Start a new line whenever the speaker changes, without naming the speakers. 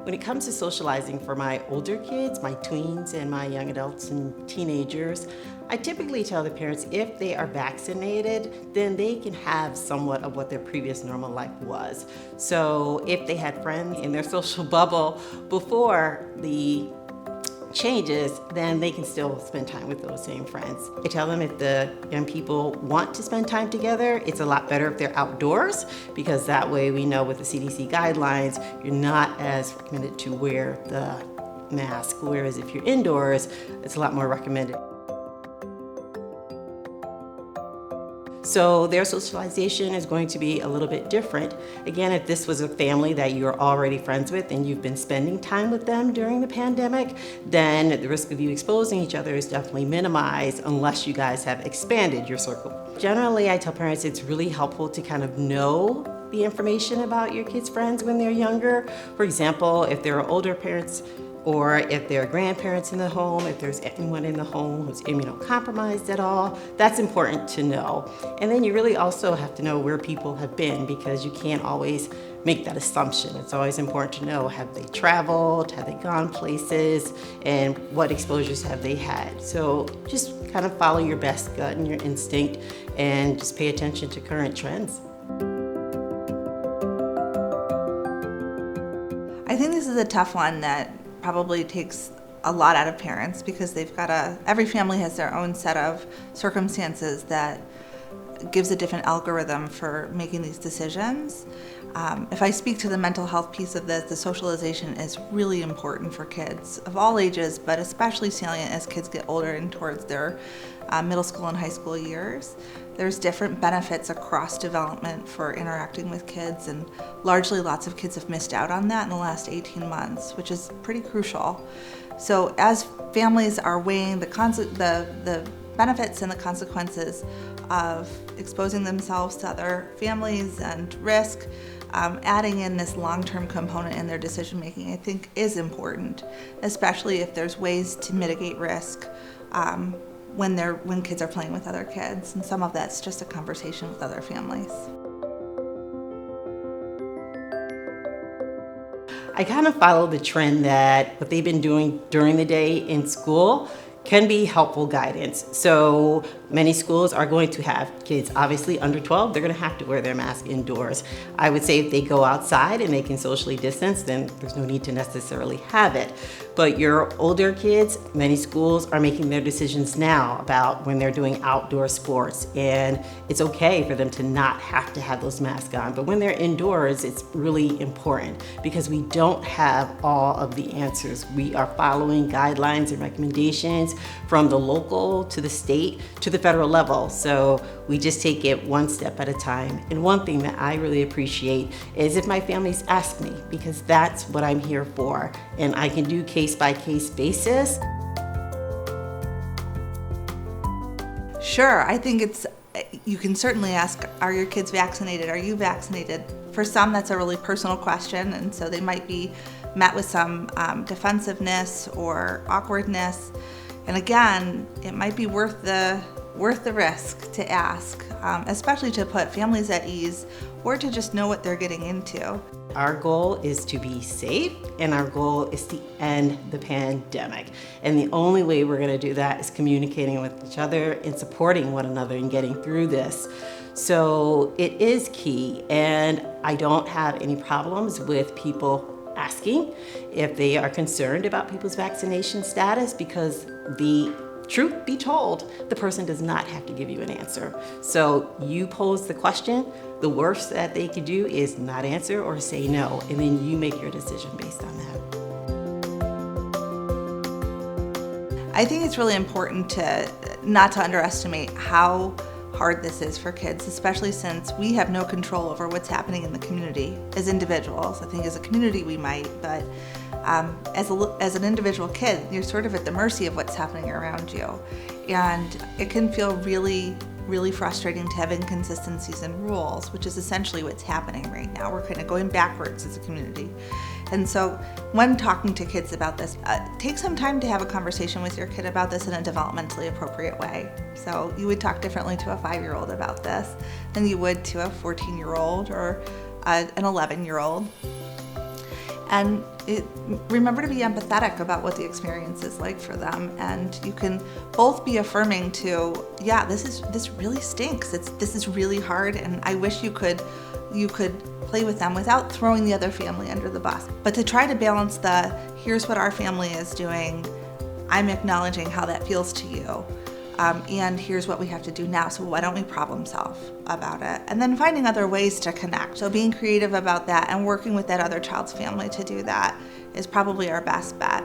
When it comes to socializing for my older kids, my tweens and my young adults and teenagers, I typically tell the parents if they are vaccinated, then they can have somewhat of what their previous normal life was. So if they had friends in their social bubble before the changes, then they can still spend time with those same friends. I tell them if the young people want to spend time together, it's a lot better if they're outdoors, because that way we know with the CDC guidelines, you're not as recommended to wear the mask, whereas if you're indoors, it's a lot more recommended. So their socialization is going to be a little bit different. Again, if this was a family that you're already friends with and you've been spending time with them during the pandemic, then the risk of you exposing each other is definitely minimized unless you guys have expanded your circle. Generally, I tell parents it's really helpful to kind of know the information about your kids' friends when they're younger. For example, if there are older parents, or if there are grandparents in the home, if there's anyone in the home who's immunocompromised at all, that's important to know. And then you really also have to know where people have been, because you can't always make that assumption. It's always important to know, have they traveled, have they gone places, and what exposures have they had. So just kind of follow your best gut and your instinct and just pay attention to current trends.
I think this is a tough one that probably takes a lot out of parents, because every family has their own set of circumstances that gives a different algorithm for making these decisions. If I speak to the mental health piece of this, the socialization is really important for kids of all ages, but especially salient as kids get older and towards their middle school and high school years. There's different benefits across development for interacting with kids, and largely lots of kids have missed out on that in the last 18 months, which is pretty crucial. So as families are weighing the benefits and the consequences of exposing themselves to other families and risk, adding in this long-term component in their decision-making, I think is important, especially if there's ways to mitigate risk when kids are playing with other kids, and some of that's just a conversation with other families.
I kind of follow the trend that what they've been doing during the day in school can be helpful guidance. So many schools are going to have kids, obviously under 12, they're going to have to wear their mask indoors. I would say if they go outside and they can socially distance, then there's no need to necessarily have it. But your older kids, many schools are making their decisions now about when they're doing outdoor sports, and it's okay for them to not have to have those masks on. But when they're indoors, it's really important, because we don't have all of the answers. We are following guidelines and recommendations from the local to the state to the federal level. So we just take it one step at a time. And one thing that I really appreciate is if my families ask me, because that's what I'm here for. And I can do case-by-case basis.
Sure, I think you can certainly ask, are your kids vaccinated? Are you vaccinated? For some, that's a really personal question, and so they might be met with some defensiveness or awkwardness. And again, it might be worth the risk to ask, especially to put families at ease or to just know what they're getting into.
Our goal is to be safe, and our goal is to end the pandemic. And the only way we're going to do that is communicating with each other and supporting one another and getting through this. So it is key, and I don't have any problems with people asking if they are concerned about people's vaccination status, because the truth be told, the person does not have to give you an answer. So you pose the question, the worst that they could do is not answer or say no, and then you make your decision based on that.
I think it's really important not to underestimate how hard this is for kids, especially since we have no control over what's happening in the community as individuals. I think as a community we might, but as an individual kid, you're sort of at the mercy of what's happening around you. And it can feel really, really frustrating to have inconsistencies in rules, which is essentially what's happening right now. We're kind of going backwards as a community. And so when talking to kids about this, take some time to have a conversation with your kid about this in a developmentally appropriate way. So you would talk differently to a 5-year-old about this than you would to a 14-year-old or an 11-year-old. And remember to be empathetic about what the experience is like for them. And you can both be affirming to, yeah, this really stinks. This is really hard, and I wish you could play with them without throwing the other family under the bus. But to try to balance here's what our family is doing, I'm acknowledging how that feels to you. And here's what we have to do now, so why don't we problem solve about it? And then finding other ways to connect. So being creative about that and working with that other child's family to do that is probably our best bet.